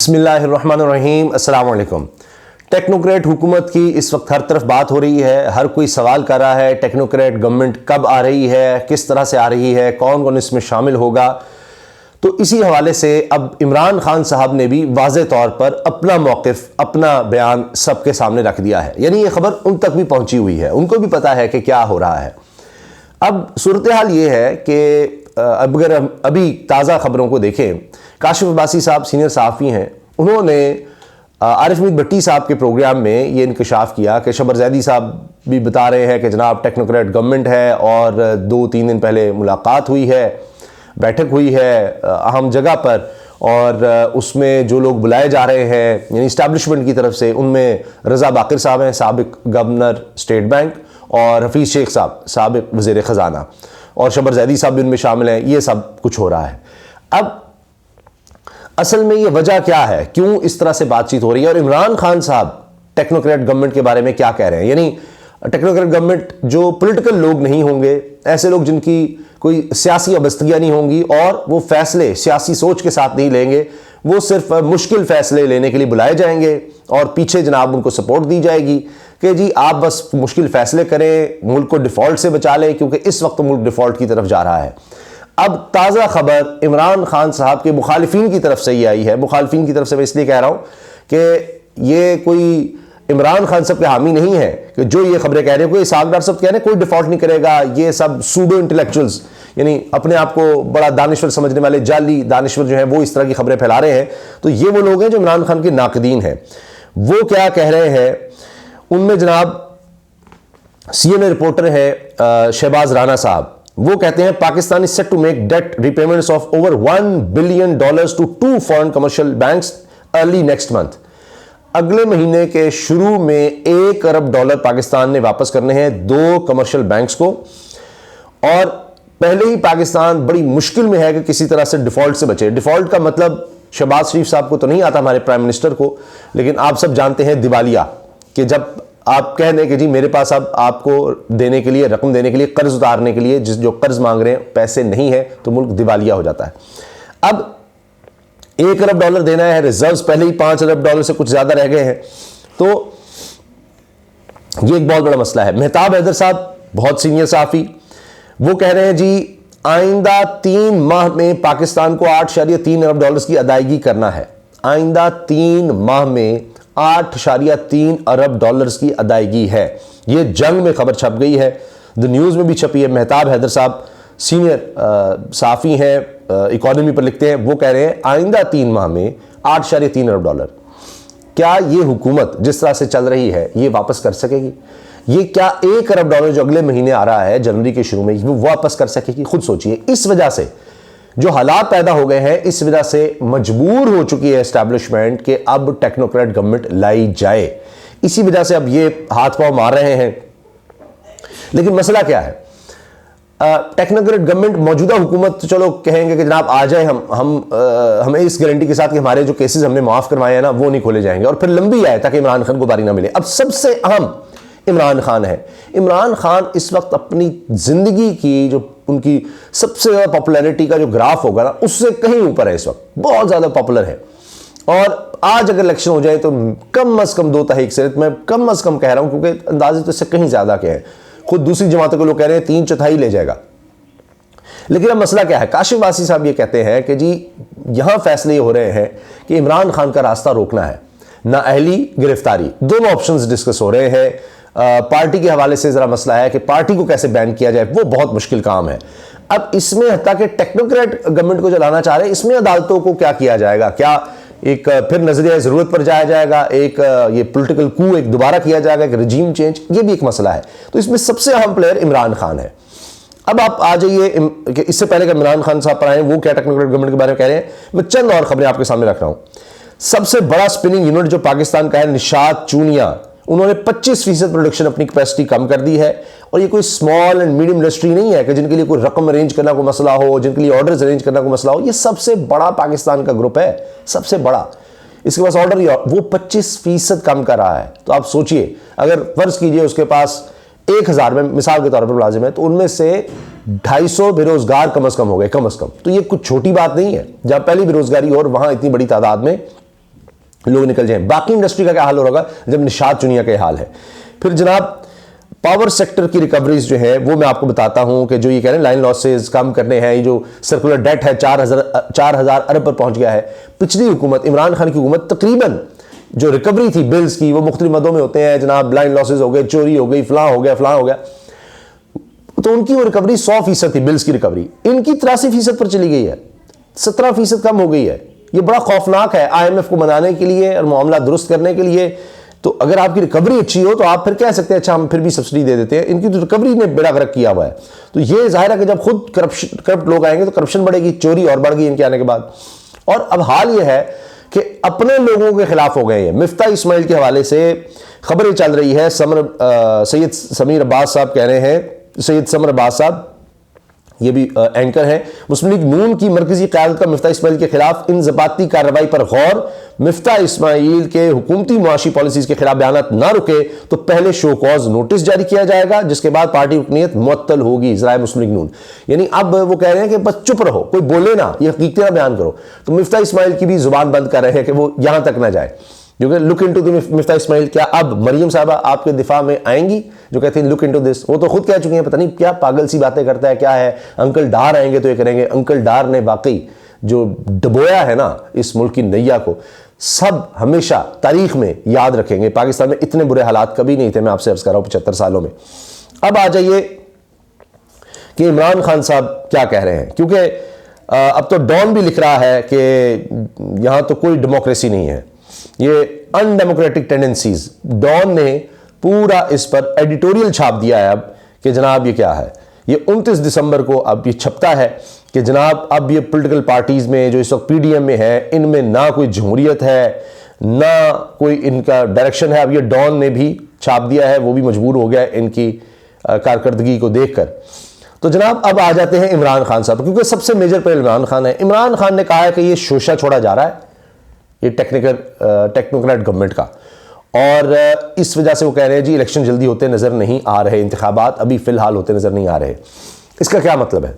बिस्मिल्लाहिर्रहमानिर्रहीम, अस्सलाम वालेकुम। टेक्नोक्रेट हुकूमत की इस वक्त हर तरफ बात हो रही है, हर कोई सवाल कर रहा है टेक्नोक्रेट गवर्नमेंट कब आ रही है, किस तरह से आ रही है, कौन कौन इसमें शामिल होगा। तो इसी हवाले से अब इमरान खान साहब ने भी वाज़े तौर पर अपना मौक़िफ़, अपना बयान सबके सामने रख दिया है। यानी ये खबर उन तक भी पहुंची हुई है, उनको भी पता है कि क्या हो रहा है। अब सूरत हाल ये है कि अगर हम अभी ताज़ा खबरों को देखें, काशिफ अब्बासी साहब सीनियर सहाफ़ी हैं, उन्होंने आरिफ मीर भट्टी साहब के प्रोग्राम में ये इंकशाफ किया कि शबर जैदी साहब भी बता रहे हैं कि जनाब टेक्नोक्रेट गवर्नमेंट है और 2-3 दिन पहले मुलाकात हुई है, बैठक हुई है अहम जगह पर, और उसमें जो लोग बुलाए जा रहे हैं यानी इस्टेब्लिशमेंट की तरफ से, उनमें रज़ा बाक़िर साहब हैं, साबिक गवर्नर स्टेट बैंक, और हफीज़ शेख साहब साबिक वज़ीर ख़ज़ाना, और शबर जैदी साहब भी उनमें शामिल हैं। ये सब कुछ हो रहा है। अब असल में ये वजह क्या है, क्यों इस तरह से बातचीत हो रही है, और इमरान खान साहब टेक्नोक्रेट गवर्नमेंट के बारे में क्या कह रहे हैं। यानी टेक्नोक्रेट गवर्नमेंट जो पॉलिटिकल लोग नहीं होंगे, ऐसे लोग जिनकी कोई सियासी अबस्तगियाँ नहीं होंगी और वो फैसले सियासी सोच के साथ नहीं लेंगे, वो सिर्फ मुश्किल फैसले लेने के लिए बुलाए जाएंगे और पीछे जनाब उनको सपोर्ट दी जाएगी कि जी आप बस मुश्किल फैसले करें, मुल्क को डिफ़ॉल्ट से बचा लें, क्योंकि इस वक्त मुल्क डिफ़ॉल्ट की तरफ जा रहा है। अब ताज़ा खबर इमरान खान साहब के मुखालिफिन की तरफ से ये आई है। मुखालिफिन की तरफ से मैं इसलिए कह रहा हूँ कि ये कोई इमरान खान साहब के हामी नहीं है कि जो ये खबरें कह रहे हैं, कोई सागदार साहब कह रहे हैं कोई डिफ़ॉल्ट नहीं करेगा, ये सब सूडो इंटेलेक्चुअल्स यानी अपने आप को बड़ा दानिश्वर समझने वाले जाली दानिश्वर जो हैं वो इस तरह की खबरें फैला रहे हैं। तो ये वो लोग हैं जो इमरान खान के नाकदीन हैं। वो क्या कह रहे हैं, उनमें जनाब सीएनए रिपोर्टर है शहबाज राना साहब, वो कहते हैं Pakistan is set to make debt repayments of over $1 billion to 2 foreign commercial banks early next month. अगले महीने के शुरू में $1 अरब पाकिस्तान ने वापस करने हैं 2 कमर्शियल बैंक्स को, और पहले ही पाकिस्तान बड़ी मुश्किल में है कि किसी तरह से डिफॉल्ट से बचे। डिफॉल्ट का मतलब शहबाज शरीफ साहब को तो नहीं आता, हमारे प्राइम मिनिस्टर को, लेकिन आप सब जानते हैं दिवालिया, कि जब आप कह दें कि जी मेरे पास अब आपको देने के लिए, रकम देने के लिए, कर्ज उतारने के लिए जो कर्ज मांग रहे हैं पैसे नहीं है, तो मुल्क दिवालिया हो जाता है। अब $1 अरब देना है, रिजर्व्स पहले ही $5 अरब से कुछ ज्यादा रह गए हैं, तो ये एक बहुत बड़ा मसला है। मेहताब हैदर साहब बहुत सीनियर सहाफी, वो कह रहे हैं जी आइंदा 3 माह में पाकिस्तान को $8.3 अरब की अदायगी करना है। आइंदा 3 माह में $8.3 अरब की अदायगी है। ये जंग में खबर छप गई है, द न्यूज़ में भी छपी है। मेहताब हैदर साहब सीनियर सहाफ़ी हैं, इकोनॉमी पर लिखते हैं, वो कह रहे हैं आइंदा 3 माह में $8.3 अरब। क्या ये हुकूमत जिस तरह से चल रही है ये वापस कर सकेगी? ये क्या $1 अरब जो अगले महीने आ रहा है जनवरी के शुरू में, वो वापस कर सकेगी? खुद सोचिए। इस वजह से जो हालात पैदा हो गए हैं, इस वजह से मजबूर हो चुकी है एस्टैब्लिशमेंट कि अब टेक्नोक्रेट गवर्नमेंट लाई जाए। इसी वजह से अब ये हाथ पांव मार रहे हैं। लेकिन मसला क्या है, टेक्नोक्रेट गवर्नमेंट, मौजूदा हुकूमत तो चलो कहेंगे कि जनाब आ जाए, हमें इस गारंटी के साथ कि हमारे जो केसेस हमने माफ करवाए हैं ना वो नहीं खोले जाएंगे, और फिर लंबी आए ताकि इमरान खान को बारी ना मिले। अब सबसे अहम इमरान खान है। इमरान खान इस वक्त अपनी जिंदगी की जो उनकी सबसे ज्यादा पॉपुलैरिटी का जो ग्राफ होगा ना, उससे कहीं ऊपर है, इस वक्त बहुत ज्यादा पॉपुलर है। और आज अगर इलेक्शन हो जाए तो कम अज कम 2/3 अक्सरियत, मैं कम अज कम कह रहा हूं क्योंकि अंदाजे तो इससे कहीं ज्यादा के हैं, खुद दूसरी जमातों के लोग कह रहे हैं 3/4 ले जाएगा। लेकिन अब मसला क्या है, काशिफ वासी साहब ये कहते हैं कि जी यहां फैसले हो रहे हैं कि इमरान खान का रास्ता रोकना है, नाअहली, गिरफ्तारी, दोनों ऑप्शंस डिस्कस हो रहे हैं। पार्टी के हवाले से जरा मसला है कि पार्टी को कैसे बैन किया जाए, वो बहुत मुश्किल काम है। अब इसमें हत्ता कि टेक्नोक्रेट गवर्नमेंट को चलाना चाह रहे हैं, इसमें अदालतों को क्या किया जाएगा, क्या एक फिर नजरिया जरूरत पर जाया जाएगा, एक ये पॉलिटिकल कू एक दोबारा किया जाएगा, एक रजीम चेंज, ये भी एक मसला है। तो इसमें सबसे अहम प्लेयर इमरान खान है। अब आप आ जाइए, इससे पहले कि इमरान खान साहब पर आए वो क्या टेक्नोक्रेट गवर्नमेंट के बारे में कह रहे हैं, मैं चंद और खबरें आपके सामने रख रहा हूं। सबसे बड़ा स्पिनिंग यूनिट जो पाकिस्तान का है, निशात चूनिया, उन्होंने 25% प्रोडक्शन अपनी कैपेसिटी कम कर दी है। और ये कोई स्मॉल एंड मीडियम इंडस्ट्री नहीं है कि जिनके लिए कोई रकम अरेंज करना कोई मसला हो, जिनके लिए ऑर्डर्स अरेंज करना कोई मसला हो। ये सबसे बड़ा पाकिस्तान का ग्रुप है, सबसे बड़ा, इसके पास ऑर्डर, वो 25% कम कर रहा है। तो आप सोचिए, अगर फर्ज कीजिए उसके पास 1000 में मिसाल के तौर पर मुलाजिम है, तो उनमें से 250 बेरोजगार कम अज कम हो गए, कम अज कम। तो ये कुछ छोटी बात नहीं है, जहां पहली बेरोजगारी और वहां इतनी बड़ी तादाद में लोग निकल जाएं। बाकी इंडस्ट्री का क्या हाल हो रहा होगा जब निशात चुनिया का हाल है। फिर जनाब पावर सेक्टर की रिकवरीज जो है वो मैं आपको बताता हूं कि जो ये कह रहे हैं लाइन लॉसेज कम करने हैं, ये जो सर्कुलर डेट है 4,000 अरब पर पहुंच गया है। पिछली हुकूमत, इमरान खान की हुकूमत, तकरीबन जो रिकवरी थी बिल्स की वो मुख्तलिफ मदों में होते हैं जनाब, लाइन लॉसेज हो गए, चोरी हो गई, फलां हो गया, तो उनकी वो रिकवरी 100% थी बिल्स की रिकवरी, इनकी 83% पर चली गई है, 17% कम हो गई है। ये बड़ा खौफनाक है IMF को मनाने के लिए और मामला दुरुस्त करने के लिए। तो अगर आपकी रिकवरी अच्छी हो तो आप फिर कह सकते हैं अच्छा हम फिर भी सब्सिडी दे देते हैं। इनकी तो रिकवरी ने बेड़ा गर्क किया हुआ है। तो ये जाहिर है कि जब खुद करप्ट लोग आएंगे तो करप्शन बढ़ेगी, चोरी और बढ़ गई इनके आने के बाद। और अब हाल ये है कि अपने लोगों के खिलाफ हो गए हैं। मिफ्ता इस्माइल के हवाले से खबरें चल रही है, सैयद समीर अब्बास साहब कह रहे हैं, सैयद समर अब्बास साहब ये भी एंकर हैं, मुस्लिम लीग नून की मरकजी क़यादत का मिफ्ता इस्माइल के खिलाफ इन ज़बाती कार्रवाई पर गौर। मिफ्ता इस्माइल के हुकूमती मुआशी पॉलिसीज के खिलाफ बयानात ना रुके तो पहले शो कॉज नोटिस जारी किया जाएगा, जिसके बाद पार्टी रुकनीयत मुअत्तल होगी। ज़राए मुस्लिम लीग नून यानी अब वो कह रहे हैं कि बस चुप रहो, कोई बोले ना, ये हकीकतें ना बयान करो। तो मिफ्ता इस्माइल की भी जुबान बंद कर रहे हैं कि वो यहां तक ना जाए। क्योंकि look into the Miftah Ismail, क्या अब मरियम साहबा आपके दिफा में आएंगी जो कहती हैं लुक इनटू दिस? वो तो खुद कह चुकी हैं, पता नहीं क्या पागल सी बातें करता है, क्या है, अंकल डार आएंगे तो ये करेंगे। अंकल डार ने वाकई जो डबोया है ना इस मुल्क की नैया को, सब हमेशा तारीख में याद रखेंगे। पाकिस्तान में इतने बुरे हालात कभी नहीं थे, मैं आपसे अर्ज कर रहा हूं 75 सालों में। अब आ जाइए कि इमरान खान साहब क्या कह रहे हैं, क्योंकि अब तो डॉन भी लिख रहा है कि यहां तो कोई डेमोक्रेसी नहीं है, ये अनडेमोक्रेटिक टेंडेंसीज। डॉन ने पूरा इस पर एडिटोरियल छाप दिया है अब कि जनाब ये क्या है। ये 29 दिसंबर को अब ये छपता है कि जनाब अब ये पॉलिटिकल पार्टीज में जो इस वक्त PDM में है, इनमें ना कोई जमहूरियत है ना कोई इनका डायरेक्शन है। अब ये डॉन ने भी छाप दिया है, वो भी मजबूर हो गया है इनकी कारकर्दगी को देखकर। तो जनाब अब आ जाते हैं इमरान खान साहब, क्योंकि सबसे मेजर पर इमरान खान है। इमरान खान ने कहा है कि ये शोशा छोड़ा जा रहा है ये टेक्नोक्रेट गवर्नमेंट का, और इस वजह से वो कह रहे हैं जी इलेक्शन जल्दी होते नजर नहीं आ रहे, इंतखाबात अभी फिलहाल होते नजर नहीं आ रहे। इसका क्या मतलब है?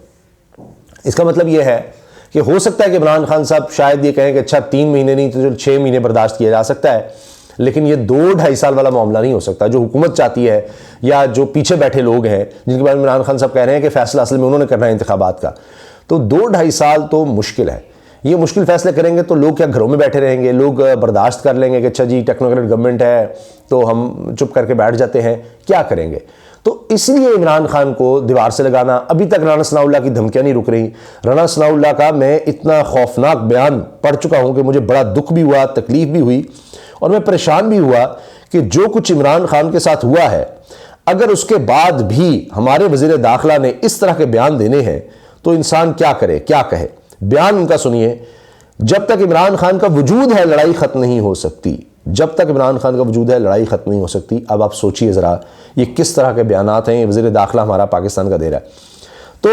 इसका मतलब यह है कि हो सकता है कि इमरान खान साहब शायद ये कहें कि अच्छा 3 महीने नहीं तो 6 महीने बर्दाश्त किया जा सकता है, लेकिन ये 2-2.5 साल वाला मामला नहीं हो सकता। जो हुकूमत चाहती है या जो पीछे बैठे लोग हैं जिनके बारे में इमरान खान साहब कह रहे हैं कि फैसला असल में उन्होंने करना है इंतखाबात का, तो 2-2.5 साल तो मुश्किल है। ये मुश्किल फैसले करेंगे तो लोग क्या घरों में बैठे रहेंगे? लोग बर्दाश्त कर लेंगे कि अच्छा जी टेक्नोक्रेट गवर्नमेंट है तो हम चुप करके बैठ जाते हैं, क्या करेंगे? तो इसलिए इमरान खान को दीवार से लगाना। अभी तक राना सनाउल्लाह की धमकियां नहीं रुक रही। राना सनाउल्लाह का मैं इतना खौफनाक बयान पढ़ चुका हूं कि मुझे बड़ा दुख भी हुआ, तकलीफ भी हुई और मैं परेशान भी हुआ कि जो कुछ इमरान खान के साथ हुआ है, अगर उसके बाद भी हमारे वज़ीर दाखिला ने इस तरह के बयान देने हैं तो इंसान क्या करे, क्या कहे। बयान उनका सुनिए, जब तक इमरान खान का वजूद है लड़ाई खत्म नहीं हो सकती। जब तक इमरान खान का वजूद है लड़ाई खत्म नहीं हो सकती। अब आप सोचिए ज़रा ये किस तरह के बयानात हैं, ये वज़ीर दाखिला हमारा पाकिस्तान का दे रहा है। तो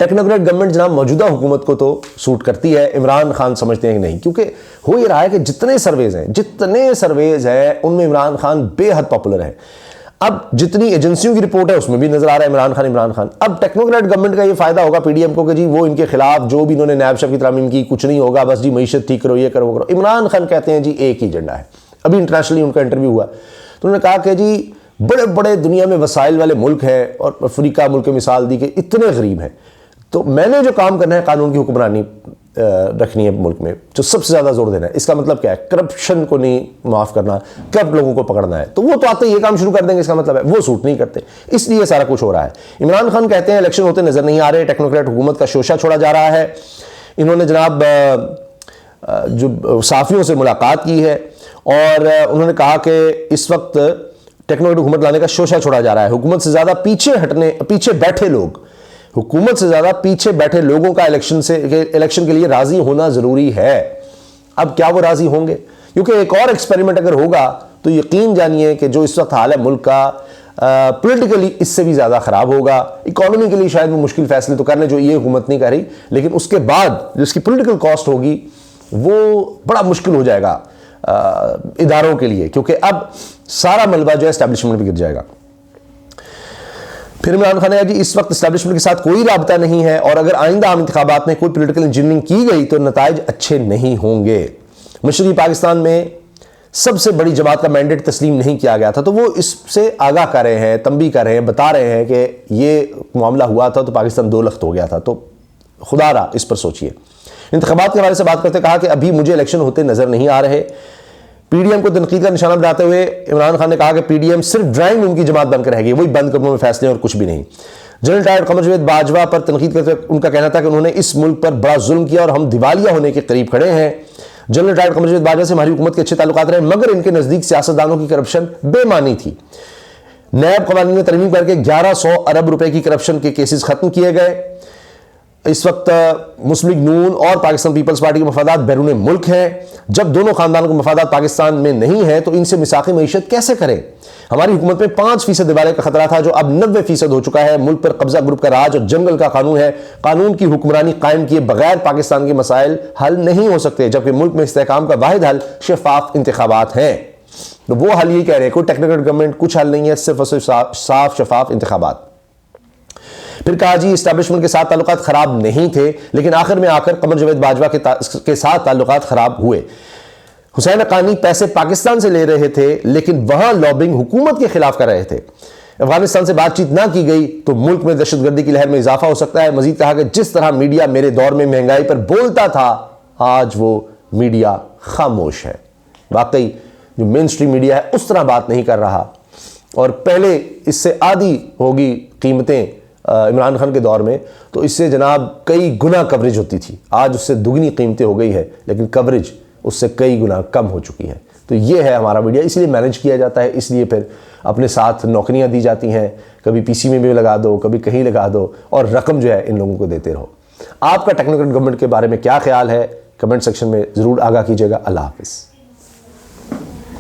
टेक्नोक्रेट गवर्नमेंट जनाब मौजूदा हुकूमत को तो सूट करती है, इमरान खान समझते हैं कि नहीं, क्योंकि हो ये रहा है कि जितने सर्वेज हैं उनमें इमरान खान बेहद पॉपुलर है। अब जितनी एजेंसियों की रिपोर्ट है उसमें भी नजर आ रहा है इमरान खान। अब टेक्नोक्रेट गवर्नमेंट का ये फायदा होगा PDM को कि जी वो इनके खिलाफ जो भी इन्होंने नैब शफ की तरामीम की कुछ नहीं होगा, बस जी मईशत ठीक करो, ये करो वो करो। इमरान खान कहते हैं जी एक ही एजेंडा है। अभी इंटरनेशनली उनका इंटरव्यू हुआ तो उन्होंने कहा कि जी बड़े बड़े दुनिया में वसाइल वाले मुल्क हैं और अफ्रीका मुल्क की मिसाल दी कि इतने गरीब हैं, तो मैंने जो काम करना है कानून की हुक्मरानी रखनी है मुल्क में, जो सबसे ज़्यादा जोर देना है। इसका मतलब क्या है? करप्शन को नहीं माफ़ करना, करप्ट लोगों को पकड़ना है। तो वो तो आते ही ये काम शुरू कर देंगे, इसका मतलब है वो सूट नहीं करते, इसलिए सारा कुछ हो रहा है। इमरान खान कहते हैं इलेक्शन होते नज़र नहीं आ रहे, टेक्नोक्रेट हुकूमत का शोशा छोड़ा जा रहा है। इन्होंने जनाब जो साफ़ियों से मुलाकात की है और उन्होंने कहा कि इस वक्त टेक्नोक्रेट हुकूमत लाने का शोशा छोड़ा जा रहा है। हुकूमत से ज़्यादा पीछे बैठे लोग, हुकूमत से ज्यादा पीछे बैठे लोगों का इलेक्शन के लिए राजी होना जरूरी है। अब क्या वो राजी होंगे? क्योंकि एक और एक्सपेरिमेंट अगर होगा तो यकीन जानिए कि जो इस वक्त हाल है मुल्क का पॉलिटिकली इससे भी ज्यादा खराब होगा। इकोनॉमी के लिए शायद वो मुश्किल फैसले तो कर लें जो ये हुकूमत नहीं कर रही, लेकिन उसके बाद जिसकी पॉलिटिकल कॉस्ट होगी वो बड़ा मुश्किल हो जाएगा इदारों के लिए, क्योंकि अब सारा मलबा जो है एस्टैब्लिशमेंट भी गिर जाएगा। फिर इमरान खान ने कहा जी इस वक्त एस्टैब्लिशमेंट के साथ कोई राबता नहीं है और अगर आइंदा आम इंतखाबात में कोई पॉलिटिकल इंजीनियरिंग की गई तो नताइज अच्छे नहीं होंगे। मशरक़ी पाकिस्तान में सबसे बड़ी जमात का मैंडेट तस्लीम नहीं किया गया था, तो वो इससे आगाह कर रहे हैं, तंबीह कर रहे हैं, बता रहे हैं कि ये मामला हुआ था तो पाकिस्तान दो लख्त हो गया था। तो खुदारा इस पर सोचिए। इंतखाबात के हवाले से बात करते कहा कि अभी मुझे इलेक्शन होते नजर नहीं आ रहे। पीडीएम को तनकीद का निशाना बनाते हुए इमरान खान ने कहा कि पीडीएम सिर्फ ड्राइंग रूम की जमात बनकर रहेगी, वही बंद कमरों में फैसले और कुछ भी नहीं। जनरल टायर कमर जावेद बाजवा पर तनकीद करते हुए उनका कहना था कि उन्होंने इस मुल्क पर बड़ा जुल्म किया और हम दिवालिया होने के करीब खड़े हैं। जनरल टायर कमर जावेद बाजवा से हमारी हुकूमत के अच्छे ताल्लुकात रहे, मगर इनके नजदीक सियासतदानों की करप्शन बेमानी थी। नैब कवानीन में तरमीम करके 1100 अरब रुपए की करप्शन के केसेस खत्म किए गए। इस वक्त मुस्लिम लीग नून और पाकिस्तान पीपल्स पार्टी के मफादात बैरून मुल्क हैं। जब दोनों खानदानों के मफादात पाकिस्तान में नहीं है तो इनसे मिसाक़ी मईशत कैसे करें। हमारी हुकूमत में 5% दिवाले का खतरा था, जो अब 90% हो चुका है। मुल्क पर कब्जा ग्रुप का राज और जंगल का कानून है। कानून की हुक्मरानी कायम किए बगैर पाकिस्तान के मसाइल हल नहीं हो सकते, जबकि मुल्क में इस्तेहकाम का वाहिद हल शफाफ इंतखाबात हैं। तो वो हल ये कह रहे हैं, कोई टेक्निकल गवर्नमेंट कुछ हल नहीं है, सिर्फ और सिर्फ साफ शफाफ इंतखाबात। फिर कहा जी इस्टेब्लिशमेंट के साथ ताल्लुकात खराब नहीं थे, लेकिन आखिर में आकर कमर जावेद बाजवा के साथ ताल्लुकात खराब हुए। हुसैन हक्कानी पैसे पाकिस्तान से ले रहे थे, लेकिन वहां लॉबिंग हुकूमत के खिलाफ कर रहे थे। अफगानिस्तान से बातचीत ना की गई तो मुल्क में दहशतगर्दी की लहर में इजाफा हो सकता है। मजीद कहा कि जिस तरह मीडिया मेरे दौर में महंगाई पर बोलता था, आज वो मीडिया खामोश है। वाकई जो मेन स्ट्रीम मीडिया है उस तरह बात नहीं कर रहा, और पहले इससे आधी होगी कीमतें इमरान खान के दौर में, तो इससे जनाब कई गुना कवरेज होती थी। आज उससे दुगनी कीमतें हो गई है, लेकिन कवरेज उससे कई गुना कम हो चुकी है। तो ये है हमारा मीडिया, इसलिए मैनेज किया जाता है, इसलिए फिर अपने साथ नौकरियां दी जाती हैं, कभी पीसी में भी लगा दो, कभी कहीं लगा दो, और रकम जो है इन लोगों को देते रहो। आपका टेक्नोक्रेट गवर्नमेंट के बारे में क्या ख्याल है, कमेंट सेक्शन में ज़रूर आगाह कीजिएगा। अल्लाह हाफ़िज़।